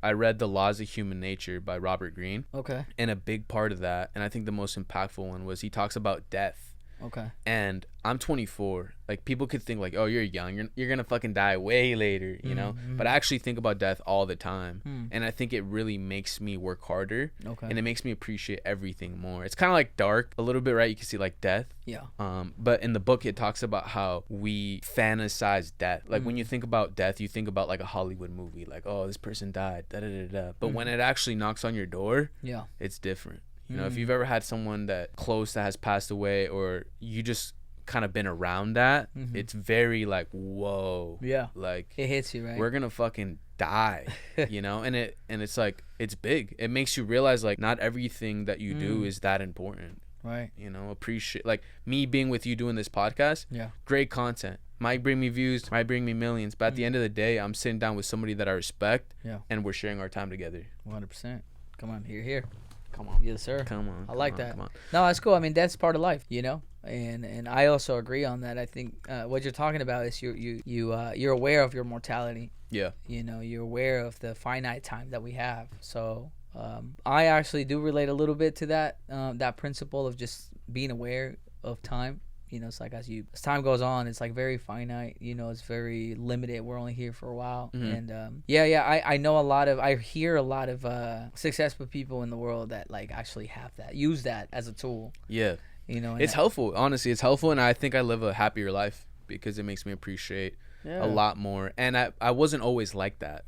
I read The Laws of Human Nature by Robert Greene, and a big part of that, and I think the most impactful one, was he talks about death, Okay. And I'm 24. Like, people could think like, oh, you're young, you're gonna fucking die way later, you know. But I actually think about death all the time, and I think it really makes me work harder. Okay. And it makes me appreciate everything more. It's kind of like dark a little bit, right? You can see like death. Yeah. But in the book it talks about how we fantasize death. Like, when you think about death, you think about like a Hollywood movie, like, oh, this person died, da da da da. But when it actually knocks on your door, Yeah. it's different. You know, if you've ever had someone that close that has passed away, or you just kind of been around that, it's very like, whoa. Yeah. Like, It hits you, right? we're gonna fucking die, you know. And it's like, it's big. It makes you realize like not everything that you do is that important, Right. you know. Appreciate, like, me being with you doing this podcast. Yeah. Great content, might bring me views, might bring me millions, but at the end of the day, I'm sitting down with somebody that I respect. Yeah. And we're sharing our time together. 100%. Come on, here. Come on. Yes, sir. Come on. I like on, that. Come on. No, that's cool. I mean, that's part of life, you know. And I also agree on that. I think what you're talking about is you're aware of your mortality. Yeah. You know, you're aware of the finite time that we have. So I actually do relate a little bit to that principle of just being aware of time. You know, it's like as time goes on, it's like very finite. You know, it's very limited. We're only here for a while, and I know I hear a lot of successful people in the world that like actually have that, use that as a tool. Yeah. You know, It's helpful. Honestly, it's helpful, and I think I live a happier life because it makes me appreciate a lot more. And I wasn't always like that.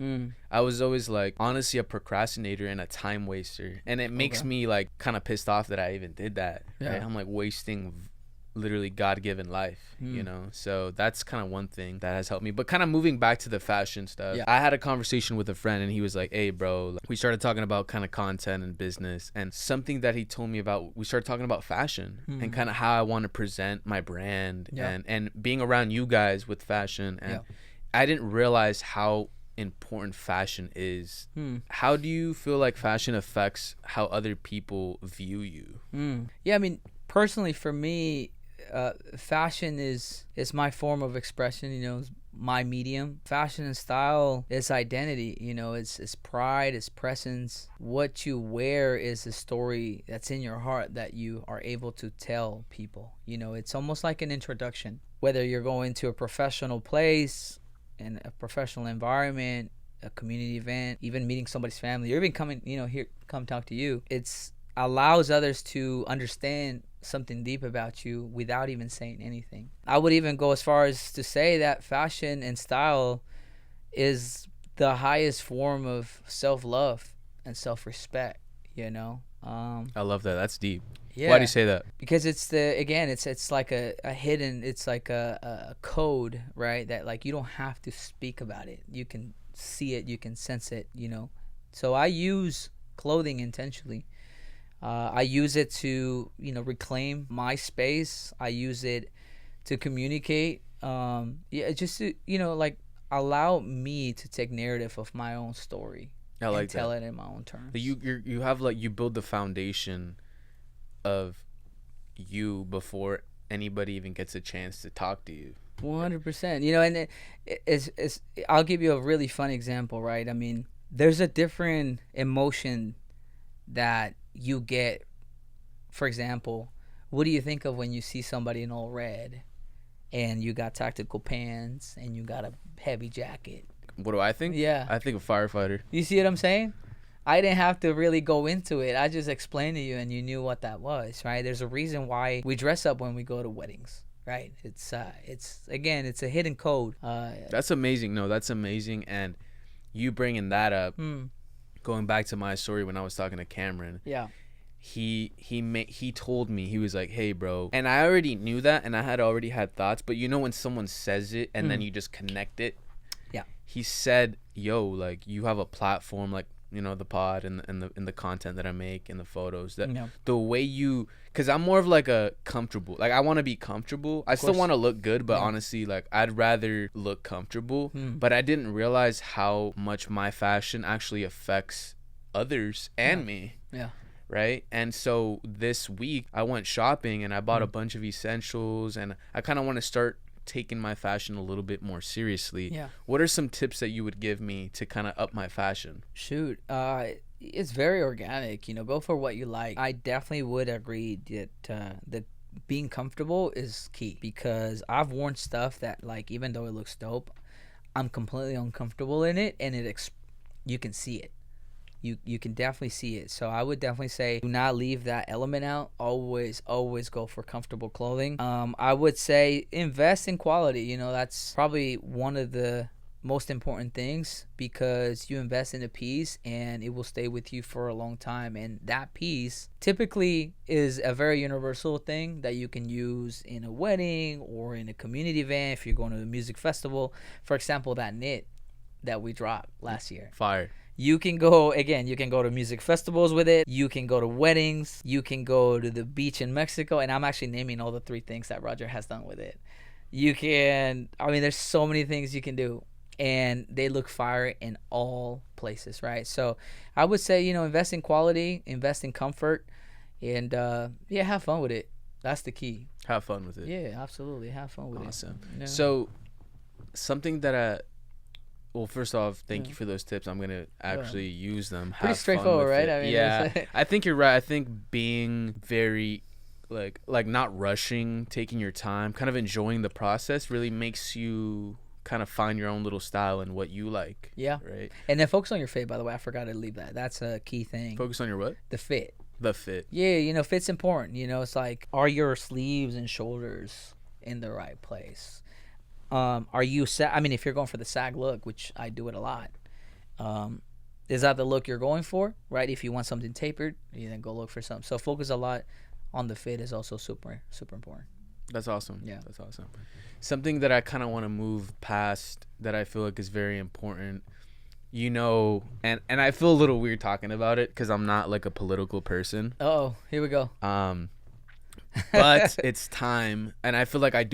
I was always like, honestly, a procrastinator and a time waster, and it makes me like kind of pissed off that I even did that. Yeah. Right? I'm like wasting literally God-given life, you know. So that's kind of one thing that has helped me. But kind of moving back to the fashion stuff, I had a conversation with a friend, and he was like, hey bro, we started talking about kind of content and business, and something that he told me about, we started talking about fashion and kind of how I want to present my brand, and being around you guys with fashion, and I didn't realize how important fashion is. How do you feel like fashion affects how other people view you? Yeah, I mean, personally for me, fashion is my form of expression. You know, it's my medium. Fashion and style is identity. You know, it's pride, it's presence. What you wear is a story that's in your heart that you are able to tell people. You know, it's almost like an introduction. Whether you're going to a professional place, in a professional environment, a community event, even meeting somebody's family, or even coming, you know, here, come talk to you. It's allows others to understand something deep about you without even saying anything. I would even go as far as to say that fashion and style is the highest form of self-love and self-respect, you know. I love that. That's deep. Yeah. Why do you say that? Because it's like a hidden, it's like a code, right? That like you don't have to speak about it. You can see it, you can sense it, you know. So I use clothing intentionally. I use it to, you reclaim my space. I use it to communicate. Just to, like allow me to take narrative of my own story. I like and tell it in my own terms. You have you build the foundation of you before anybody even gets a chance to talk to you. 100%. And I'll give you a really fun example, right? I mean, there's a different emotion that you get. For example, what do you think of when you see somebody in all red and you got tactical pants and you got a heavy jacket? What do I think? Yeah. I think a firefighter. You see what I'm saying? I didn't have to really go into it. I just explained to you and you knew what that was, right? There's a reason why we dress up when we go to weddings, right? It's a hidden code. That's amazing. No, that's amazing. And you bringing that up, going back to my story when I was talking to Cameron. Yeah. He told me, he was like, hey bro, and I already knew that and I had already had thoughts, but when someone says it and then you just connect it. Yeah. He said, yo, like you have a platform, like the pod and the content that I make and the photos, that the way because I'm more of like a comfortable, like I want to be comfortable. I still want to look good, but honestly, like I'd rather look comfortable. But I didn't realize how much my fashion actually affects others and me. Yeah. Right. And so this week I went shopping and I bought a bunch of essentials, and I kind of want to start taking my fashion a little bit more seriously. Yeah. What are some tips that you would give me to kind of up my fashion? Shoot. It's very organic, go for what you like. I definitely would agree that being comfortable is key, because I've worn stuff that, like, even though it looks dope, I'm completely uncomfortable in it, and you can see it. You can definitely see it. So I would definitely say do not leave that element out. Always go for comfortable clothing. I would say invest in quality. You know, that's probably one of the most important things, because you invest in a piece and it will stay with you for a long time. And that piece typically is a very universal thing that you can use in a wedding or in a community event if you're going to a music festival. For example, that knit that we dropped last year. Fire. You can go to music festivals with it. You can go to weddings. You can go to the beach in Mexico. And I'm actually naming all the 3 things that Roger has done with it. There's so many things you can do. And they look fire in all places, right? So I would say, invest in quality, invest in comfort, and have fun with it. That's the key. Have fun with it. Yeah, absolutely. Have fun with it. Awesome. Yeah. So something that well, first off, thank you for those tips. I'm going to actually use them. Pretty straightforward, right? I think you're right. I think being very, like not rushing, taking your time, kind of enjoying the process really makes you kind of find your own little style and what you like. Yeah. Right? And then focus on your fit, by the way. I forgot to leave that. That's a key thing. Focus on your what? The fit. The fit. Yeah, fit's important. It's like, are your sleeves and shoulders in the right place? Are you if you're going for the sag look, which I do it a lot, is that the look you're going for, right? If you want something tapered, you then go look for something. So focus a lot on the fit is also super, super important. That's awesome. Yeah. That's awesome. Something that I kind of want to move past that I feel like is very important, and I feel a little weird talking about it because I'm not like a political person. Oh, here we go. But it's time, and I feel like I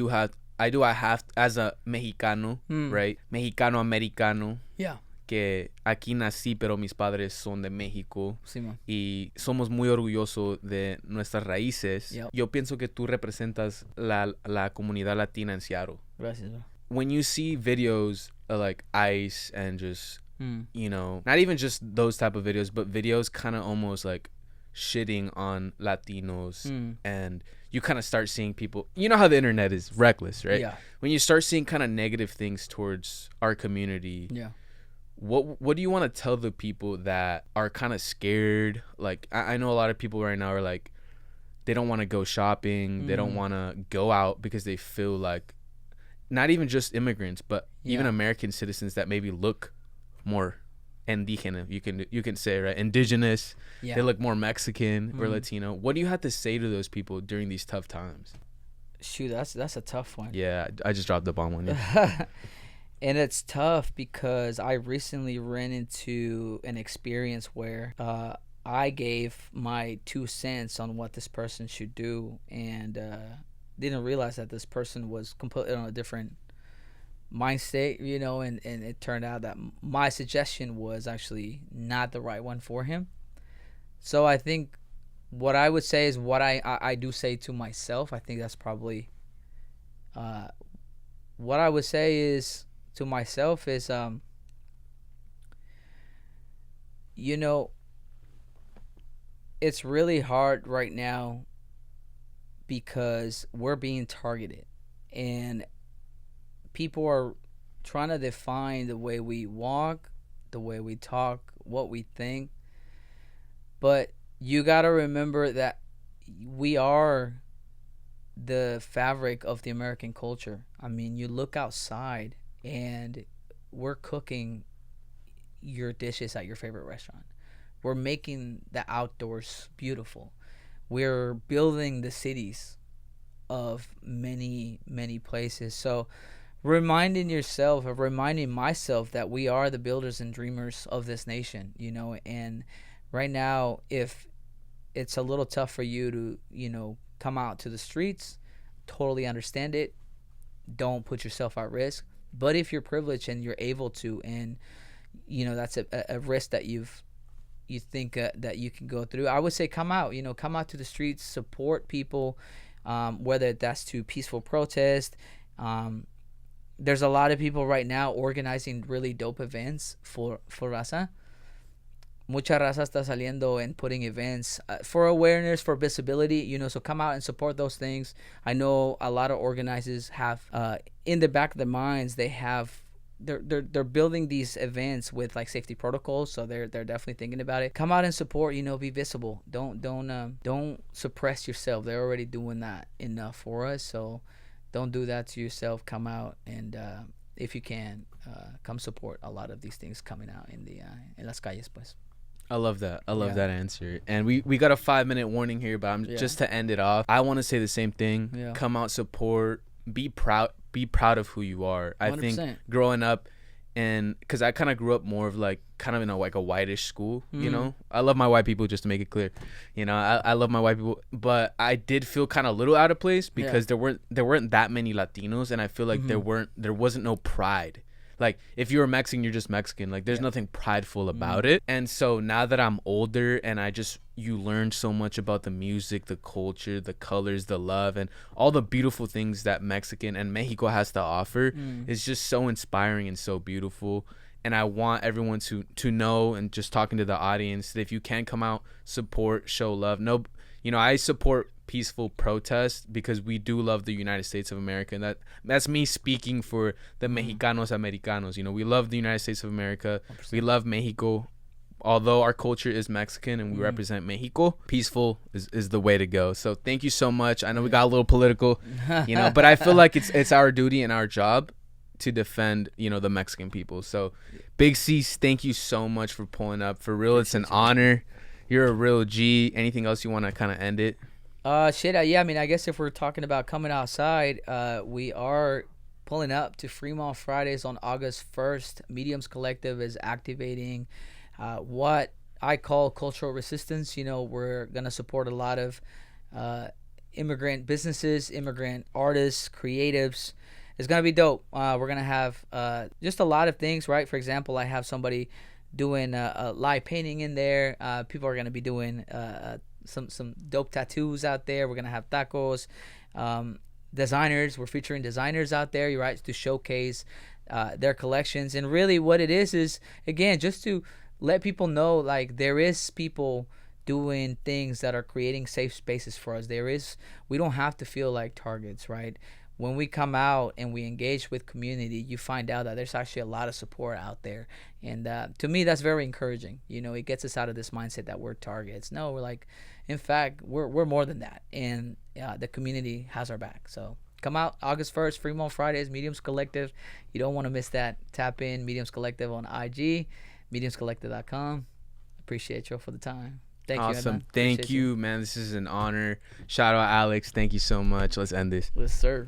have as a Mexicano, right? Mexicano Americano. Yeah. Que aquí nací, pero mis padres son de México. Sí, man. Y somos muy orgullosos de nuestras raíces. Yep. Yo pienso que tú representas la comunidad latina en Seattle. Gracias, bro. When you see videos of like ICE and just, not even just those type of videos, but videos kind of almost like shitting on Latinos, and you kind of start seeing people, you know how the internet is reckless, right? Yeah. When you start seeing kind of negative things towards our community, yeah, what do you want to tell the people that are kind of scared? Like I know a lot of people right now are like, they don't want to go shopping, they don't want to go out because they feel like, not even just immigrants, but even American citizens that maybe look more indígena, you can say, right? Indigenous. They look more Mexican or Latino. What do you have to say to those people during these tough times? Shoot, that's a tough one. Yeah, I just dropped the bomb on you. And it's tough because I recently ran into an experience where I gave my 2 cents on what this person should do, and didn't realize that this person was completely on a different mind state, and it turned out that my suggestion was actually not the right one for him. So I think what I would say is what I do say to myself. I think that's probably what I would say is to myself is it's really hard right now because we're being targeted, and people are trying to define the way we walk, the way we talk, what we think. But you got to remember that we are the fabric of the American culture. I mean, you look outside and we're cooking your dishes at your favorite restaurant. We're making the outdoors beautiful. We're building the cities of many, many places. So reminding myself that we are the builders and dreamers of this nation, and right now, if it's a little tough for you to, come out to the streets, totally understand it. Don't put yourself at risk. But if you're privileged and you're able to, and, that's a risk that you think that you can go through, I would say come out to the streets, support people, whether that's to peaceful protest. There's a lot of people right now organizing really dope events for Raza. mucha raza está saliendo and putting events for awareness, for visibility, so come out and support those things. I know a lot of organizers have in the back of their minds, they're building these events with like safety protocols, so they're definitely thinking about it. Come out and support, be visible. Don't suppress yourself. They're already doing that enough for us, so don't do that to yourself. Come out and if you can, come support a lot of these things coming out in las calles, pues. I love that. I love that answer. And we got a 5-minute warning here, but just to end it off, I want to say the same thing. Yeah. Come out, support, be proud of who you are. 100%. I think growing up, and because I kind of grew up more of like kind of in a whitish school, I love my white people, just to make it clear, I love my white people, but I did feel kind of a little out of place because there weren't that many Latinos, and I feel like there wasn't no pride. Like, if you're Mexican, you're just Mexican. Like, there's nothing prideful about it. And so now that I'm older and you learn so much about the music, the culture, the colors, the love, and all the beautiful things that Mexican and Mexico has to offer, is just so inspiring and so beautiful. And I want everyone to know, and just talking to the audience, that if you can come out, support, show love. I support peaceful protest because we do love the United States of America, and that's me speaking for the Mexicanos Americanos. We love the United States of America. 100%. We love Mexico. Although our culture is Mexican and we represent Mexico, peaceful is the way to go. So thank you so much. I know we got a little political, but I feel like it's our duty and our job to defend, the Mexican people. So Big C, thank you so much for pulling up. For real, it's an honor. You're a real G. Anything else you want to kind of end it? I guess if we're talking about coming outside, we are pulling up to Fremont Fridays on August 1st. Mediums Collective is activating what I call cultural resistance. We're going to support a lot of immigrant businesses, immigrant artists, creatives. It's going to be dope. We're going to have just a lot of things, right? For example, I have somebody doing a live painting in there. People are going to be doing some dope tattoos out there. We're gonna have tacos, designers. We're featuring designers out there, right, to showcase their collections. And really, what it is again just to let people know, like, there is people doing things that are creating safe spaces for us. We don't have to feel like targets, right? When we come out and we engage with community, you find out that there's actually a lot of support out there. And to me, that's very encouraging. It gets us out of this mindset that we're targets. No, we're like, in fact, we're more than that. And the community has our back. So come out August 1st, Fremont Fridays, Mediums Collective. You don't want to miss that. Tap in Mediums Collective on IG, mediumscollective.com. Appreciate you for the time. Thank you. Awesome. Thank you, man. This is an honor. Shout out, Alex. Thank you so much. Let's end this. Yes, sir.